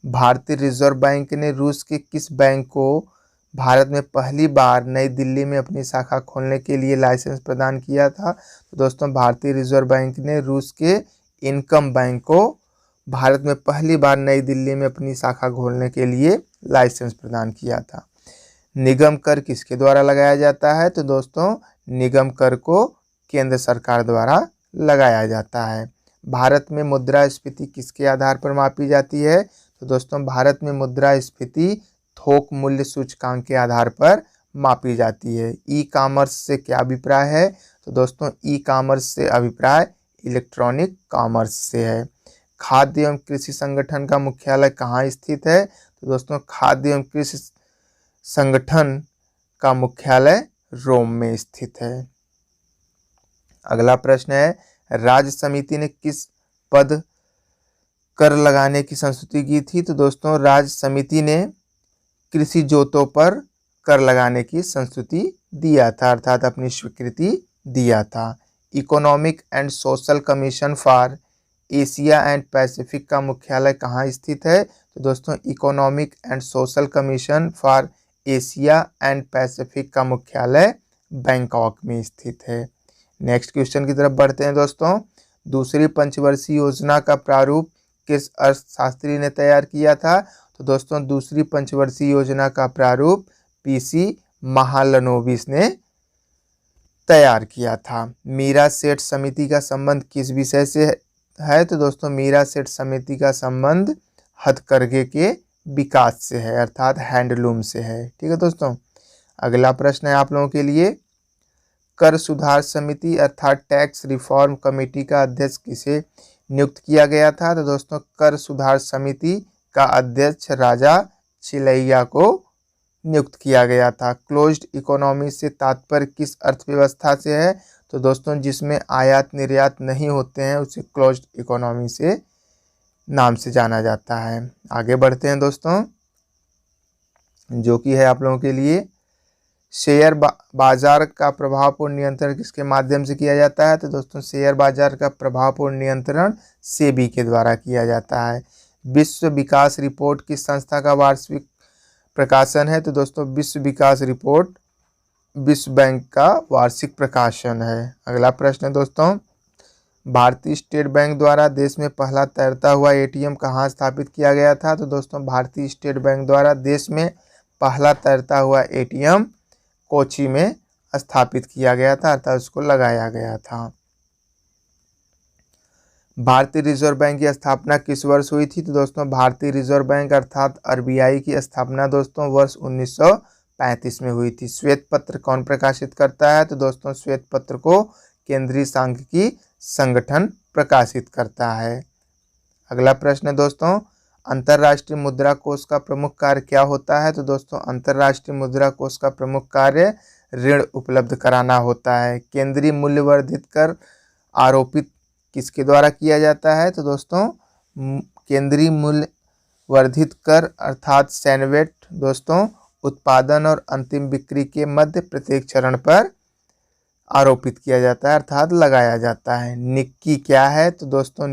भारतीय रिजर्व बैंक ने रूस के किस बैंक को भारत में पहली बार नई दिल्ली में अपनी शाखा खोलने के लिए लाइसेंस प्रदान किया था? तो दोस्तों भारतीय रिजर्व बैंक ने रूस के इनकम बैंक को भारत में पहली बार नई दिल्ली में अपनी शाखा खोलने के लिए लाइसेंस प्रदान किया था। निगम कर किसके द्वारा लगाया जाता है? तो दोस्तों निगम कर को केंद्र सरकार द्वारा लगाया जाता है। भारत में मुद्रास्फीति किसके आधार पर मापी जाती है? तो दोस्तों भारत में मुद्रास्फीति थोक मूल्य सूचकांक के आधार पर मापी जाती है। ई कॉमर्स से क्या अभिप्राय है? तो दोस्तों ई कॉमर्स से अभिप्राय इलेक्ट्रॉनिक कॉमर्स से है। खाद्य एवं कृषि संगठन का मुख्यालय कहाँ स्थित है? तो दोस्तों खाद्य एवं कृषि संगठन का मुख्यालय रोम में स्थित है। अगला प्रश्न है, राज्य समिति ने किस पद कर लगाने की संस्तुति की थी? तो दोस्तों राज्य समिति ने कृषि जोतों पर कर लगाने की संस्तुति दिया था, अर्थात अपनी स्वीकृति दिया था। Economic and social commission for Asia and Pacific का मुख्यालय कहाँ स्थित है? तो दोस्तों economic and social commission for Asia and Pacific का मुख्यालय बैंकॉक में स्थित है। नेक्स्ट क्वेश्चन की तरफ बढ़ते हैं दोस्तों। दूसरी पंचवर्षीय योजना का प्रारूप किस अर्थशास्त्री ने तैयार किया था? तो दोस्तों दूसरी पंचवर्षीय योजना का प्रारूप पीसी महालनोबिस ने तैयार किया था। मीरा सेठ समिति का संबंध किस विषय से है? तो दोस्तों मीरा सेठ समिति का संबंध हथकरघे के विकास से है, अर्थात हैंडलूम से है। ठीक है दोस्तों। अगला प्रश्न है आप लोगों के लिए, कर सुधार समिति अर्थात टैक्स रिफॉर्म कमेटी का अध्यक्ष किसे नियुक्त किया गया था? तो दोस्तों कर सुधार समिति का अध्यक्ष राजा चिलैया को नियुक्त किया गया था। क्लोज्ड इकोनॉमी से तात्पर्य किस अर्थव्यवस्था से है? तो दोस्तों जिसमें आयात निर्यात नहीं होते हैं उसे क्लोज्ड इकोनॉमी से नाम से जाना जाता है। आगे बढ़ते हैं दोस्तों, जो कि है आप लोगों के लिए, शेयर बाजार का प्रभावपूर्ण नियंत्रण किसके माध्यम से किया जाता है? तो दोस्तों शेयर बाजार का प्रभावपूर्ण नियंत्रण सेबी के द्वारा किया जाता है। विश्व विकास रिपोर्ट किस संस्था का वार्षिक प्रकाशन है? तो दोस्तों विश्व विकास रिपोर्ट विश्व बैंक का वार्षिक प्रकाशन है। अगला प्रश्न है दोस्तों, भारतीय स्टेट बैंक द्वारा देश में पहला तैरता हुआ एटीएम कहाँ स्थापित किया गया था? तो दोस्तों भारतीय स्टेट बैंक द्वारा देश में पहला तैरता हुआ एटीएम कोची में स्थापित किया गया था, अर्थात उसको लगाया गया था। भारतीय रिजर्व बैंक की स्थापना किस वर्ष हुई थी? तो दोस्तों भारतीय रिजर्व बैंक अर्थात आरबीआई की स्थापना दोस्तों वर्ष 1935 में हुई थी। श्वेत पत्र कौन प्रकाशित करता है? तो दोस्तों श्वेत पत्र को केंद्रीय सांख्यिकी संगठन प्रकाशित करता है। अगला प्रश्न है दोस्तों, अंतर्राष्ट्रीय मुद्रा कोष का प्रमुख कार्य क्या होता है? तो दोस्तों अंतर्राष्ट्रीय मुद्रा कोष का प्रमुख कार्य ऋण उपलब्ध कराना होता है। केंद्रीय मूल्य वर्धित कर आरोपित किसके द्वारा किया जाता है? तो दोस्तों केंद्रीय मूल्य वर्धित कर अर्थात सैनवेट दोस्तों उत्पादन और अंतिम बिक्री के मध्य प्रत्येक चरण पर आरोपित किया जाता है, अर्थात लगाया जाता है। निक्की क्या है? तो दोस्तों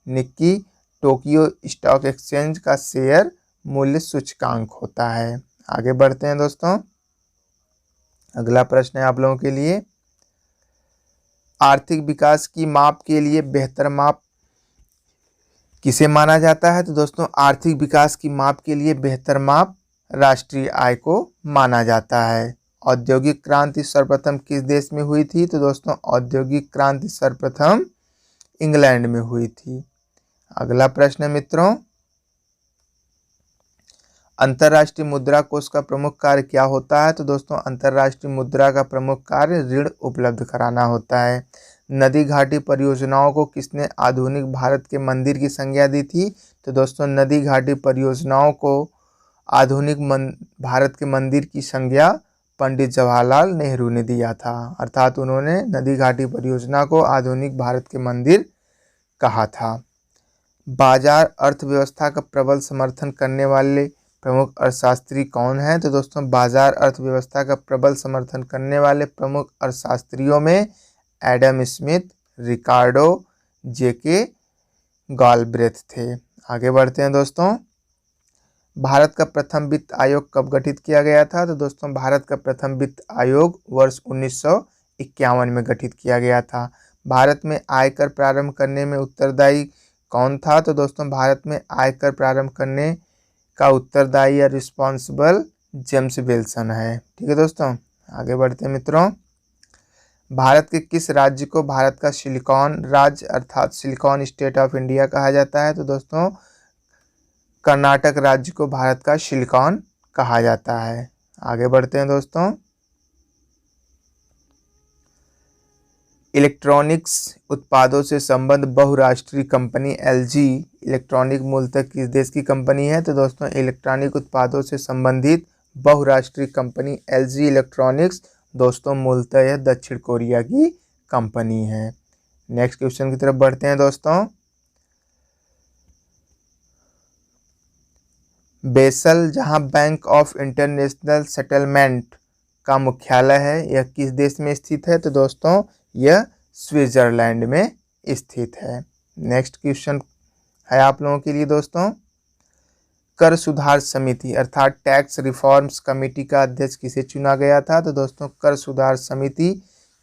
निक्की टोक्यो स्टॉक एक्सचेंज का शेयर मूल्य सूचकांक होता है। आगे बढ़ते हैं दोस्तों, अगला प्रश्न है आप लोगों के लिए, आर्थिक विकास की माप के लिए बेहतर माप किसे माना जाता है? तो दोस्तों आर्थिक विकास की माप के लिए बेहतर माप राष्ट्रीय आय को माना जाता है। औद्योगिक क्रांति सर्वप्रथम किस देश में हुई थी? तो दोस्तों औद्योगिक क्रांति सर्वप्रथम इंग्लैंड में हुई थी। अगला प्रश्न है मित्रों, अंतर्राष्ट्रीय मुद्रा कोष का प्रमुख कार्य क्या होता है? तो दोस्तों अंतर्राष्ट्रीय मुद्रा का प्रमुख कार्य ऋण उपलब्ध कराना होता है। नदी घाटी परियोजनाओं को किसने आधुनिक भारत के मंदिर की संज्ञा दी थी? तो दोस्तों नदी घाटी परियोजनाओं को आधुनिक भारत के मंदिर की संज्ञा पंडित जवाहरलाल नेहरू ने दिया था, अर्थात उन्होंने नदी घाटी परियोजना को आधुनिक भारत के मंदिर कहा था। बाजार अर्थव्यवस्था का प्रबल समर्थन करने वाले प्रमुख अर्थशास्त्री कौन है? तो दोस्तों बाजार अर्थव्यवस्था का प्रबल समर्थन करने वाले प्रमुख अर्थशास्त्रियों में एडम स्मिथ, रिकार्डो, जेके गालब्रेथ थे। आगे बढ़ते हैं दोस्तों। भारत का प्रथम वित्त आयोग कब गठित किया गया था? तो दोस्तों भारत का प्रथम वित्त आयोग वर्ष 1951 में गठित किया गया था। भारत में आयकर प्रारंभ करने में उत्तरदायी कौन था? तो दोस्तों भारत में आयकर प्रारंभ करने का उत्तरदायी या रिस्पॉन्सिबल जेम्स विल्सन है। ठीक है दोस्तों, आगे बढ़ते हैं मित्रों। भारत के किस राज्य को भारत का सिलिकॉन राज्य अर्थात सिलिकॉन स्टेट ऑफ इंडिया कहा जाता है? तो दोस्तों कर्नाटक राज्य को भारत का सिलिकॉन कहा जाता है। आगे बढ़ते हैं दोस्तों। इलेक्ट्रॉनिक्स उत्पादों से संबद्ध बहुराष्ट्रीय कंपनी एलजी इलेक्ट्रॉनिक मूलतः किस देश की कंपनी है? तो दोस्तों इलेक्ट्रॉनिक उत्पादों से संबंधित बहुराष्ट्रीय कंपनी एलजी इलेक्ट्रॉनिक्स दोस्तों मूलतः यह दक्षिण कोरिया की कंपनी है। नेक्स्ट क्वेश्चन की तरफ बढ़ते हैं दोस्तों। बेसल जहां बैंक ऑफ इंटरनेशनल सेटलमेंट का मुख्यालय है, यह किस देश में स्थित है? तो दोस्तों यह स्विट्जरलैंड में स्थित है। नेक्स्ट क्वेश्चन है आप लोगों के लिए दोस्तों। कर सुधार समिति अर्थात टैक्स रिफॉर्म्स कमेटी का अध्यक्ष किसे चुना गया था? तो दोस्तों कर सुधार समिति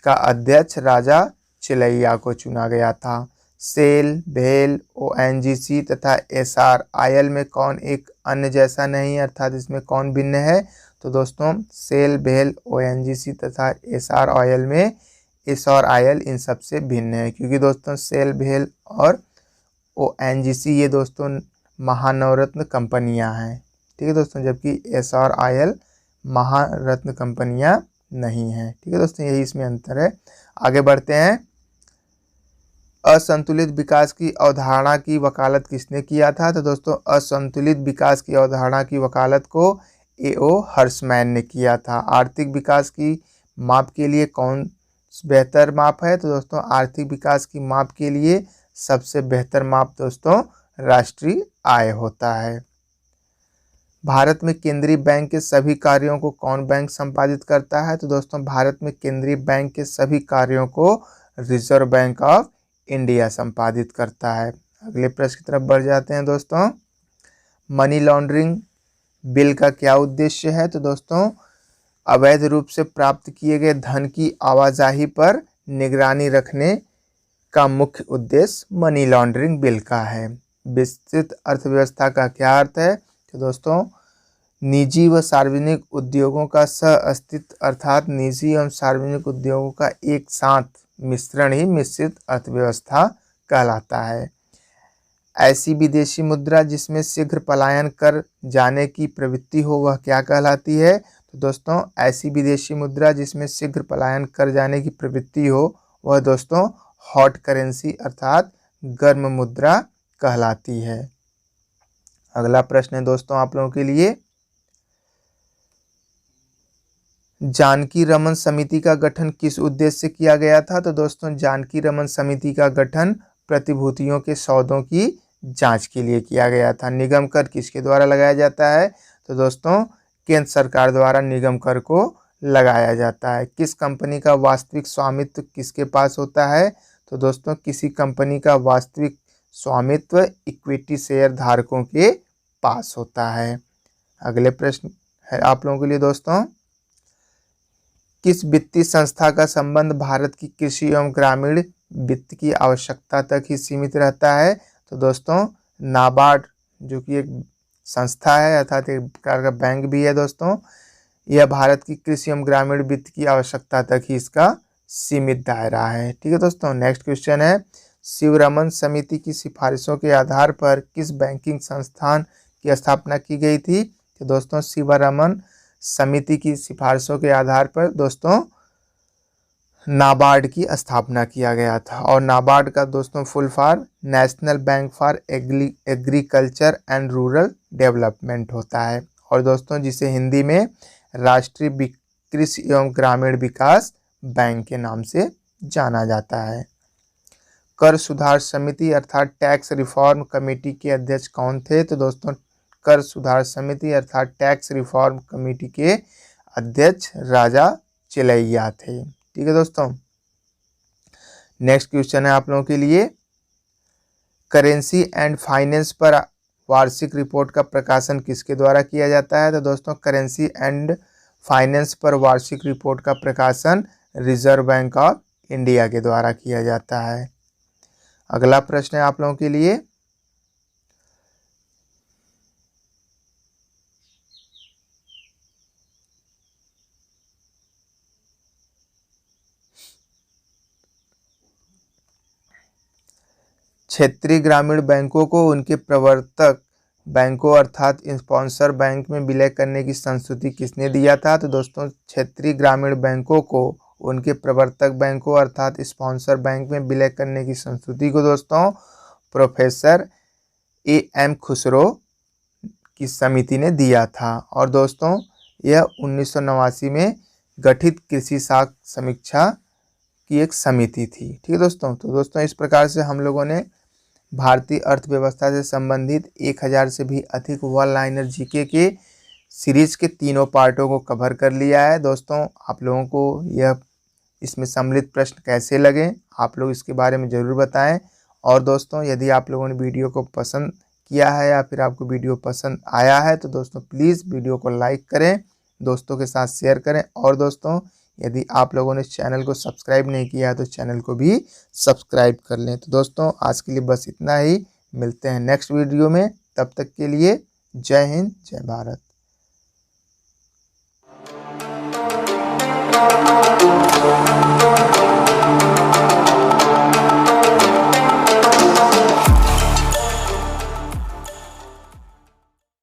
का अध्यक्ष राजा चिलैया को चुना गया था। सेल, भेल, ओएनजीसी तथा एसआरआईएल में कौन एक अन्य जैसा नहीं है अर्थात इसमें कौन भिन्न है? तो दोस्तों सेल, भेल, ओएनजीसी तथा एसआरआईएल में एसआरआईएल इन सब से भिन्न है, क्योंकि दोस्तों सेल, भेल और ओएनजीसी ये दोस्तों महानवरत्न कंपनियां हैं। ठीक है दोस्तों, जबकि एसआरआईएल महारत्न कंपनियां नहीं हैं। ठीक है दोस्तों, यही इसमें अंतर है। आगे बढ़ते हैं। असंतुलित विकास की अवधारणा की वकालत किसने किया था? तो दोस्तों असंतुलित विकास की अवधारणा की वकालत को एओ हर्समैन ने किया था। आर्थिक विकास की माप के लिए कौन बेहतर माप है? तो दोस्तों आर्थिक विकास की माप के लिए सबसे बेहतर माप दोस्तों राष्ट्रीय आय होता है। भारत में केंद्रीय बैंक के सभी कार्यों को कौन बैंक संपादित करता है? तो दोस्तों भारत में केंद्रीय बैंक के सभी कार्यों को रिजर्व बैंक ऑफ इंडिया संपादित करता है। अगले प्रश्न की तरफ बढ़ जाते हैं दोस्तों। मनी लॉन्ड्रिंग बिल का क्या उद्देश्य है? तो दोस्तों अवैध रूप से प्राप्त किए गए धन की आवाजाही पर निगरानी रखने का मुख्य उद्देश्य मनी लॉन्ड्रिंग बिल का है। विस्तृत अर्थव्यवस्था का क्या अर्थ है? तो दोस्तों निजी व सार्वजनिक उद्योगों का सह अस्तित्व अर्थात निजी एवं सार्वजनिक उद्योगों का एक साथ मिश्रण ही मिश्रित अर्थव्यवस्था कहलाता है। ऐसी विदेशी मुद्रा जिसमें शीघ्र पलायन कर जाने की प्रवृत्ति हो वह क्या कहलाती है? तो दोस्तों ऐसी विदेशी मुद्रा जिसमें शीघ्र पलायन कर जाने की प्रवृत्ति हो वह दोस्तों हॉट करेंसी अर्थात गर्म मुद्रा कहलाती है। अगला प्रश्न है दोस्तों आप लोगों के लिए। जानकी रमन समिति का गठन किस उद्देश्य से किया गया था? तो दोस्तों जानकी रमन समिति का गठन प्रतिभूतियों के सौदों की जांच के लिए किया गया था। निगम कर किसके द्वारा लगाया जाता है? तो दोस्तों केंद्र सरकार द्वारा निगम कर को लगाया जाता है। किस कंपनी का वास्तविक स्वामित्व किसके पास होता है? तो दोस्तों किसी कंपनी का वास्तविक स्वामित्व इक्विटी शेयर धारकों के पास होता है। अगले प्रश्न है आप लोगों के लिए दोस्तों। किस वित्तीय संस्था का संबंध भारत की कृषि एवं ग्रामीण वित्त की आवश्यकता तक ही सीमित रहता है? तो दोस्तों नाबार्ड जो कि एक संस्था है अर्थात एक प्रकार का बैंक भी है दोस्तों, यह भारत की कृषि एवं ग्रामीण वित्त की आवश्यकता तक ही इसका सीमित दायरा है। ठीक है दोस्तों, नेक्स्ट क्वेश्चन है। शिवरमन समिति की सिफारिशों के आधार पर किस बैंकिंग संस्थान की स्थापना की गई थी? तो दोस्तों शिवरमन समिति की सिफारिशों के आधार पर दोस्तों नाबार्ड की स्थापना किया गया था। और नाबार्ड का दोस्तों full form national bank for agriculture and rural development होता है, और दोस्तों जिसे हिंदी में राष्ट्रीय कृषि एवं ग्रामीण विकास बैंक के नाम से जाना जाता है। कर सुधार समिति अर्थात टैक्स रिफॉर्म कमेटी के अध्यक्ष कौन थे? तो दोस्तों कर सुधार समिति अर्थात टैक्स रिफॉर्म कमेटी के अध्यक्ष राजा चिलैया थे। ठीक है दोस्तों, नेक्स्ट क्वेश्चन है आप लोगों के लिए, करेंसी एंड फाइनेंस पर वार्षिक रिपोर्ट का प्रकाशन किसके द्वारा किया जाता है? तो दोस्तों करेंसी एंड फाइनेंस पर वार्षिक रिपोर्ट का प्रकाशन रिजर्व बैंक ऑफ इंडिया के द्वारा किया जाता है। अगला प्रश्न है आप लोगों के लिए, क्षेत्रीय ग्रामीण बैंकों को उनके प्रवर्तक बैंकों अर्थात स्पॉन्सर बैंक में विलय करने की संस्तुति किसने दिया था? तो दोस्तों क्षेत्रीय ग्रामीण बैंकों को उनके प्रवर्तक बैंकों अर्थात स्पॉन्सर बैंक में विलय करने की संस्तुति को दोस्तों प्रोफेसर A.M. खुसरो की समिति ने दिया था। और दोस्तों यह 1989 में गठित कृषि साख समीक्षा की एक समिति थी। ठीक है दोस्तों, तो दोस्तों इस प्रकार से हम लोगों ने भारतीय अर्थव्यवस्था से संबंधित 1000 से भी अधिक वन लाइनर जीके के सीरीज के तीनों पार्टों को कवर कर लिया है। दोस्तों आप लोगों को यह इसमें सम्मिलित प्रश्न कैसे लगे आप लोग इसके बारे में ज़रूर बताएं। और दोस्तों यदि आप लोगों ने वीडियो को पसंद किया है या फिर आपको वीडियो पसंद आया है तो दोस्तों प्लीज़ वीडियो को लाइक करें, दोस्तों के साथ शेयर करें। और दोस्तों यदि आप लोगों ने चैनल को सब्सक्राइब नहीं किया है तो चैनल को भी सब्सक्राइब कर लें। तो दोस्तों आज के लिए बस इतना ही, मिलते हैं नेक्स्ट वीडियो में, तब तक के लिए जय हिंद जय भारत।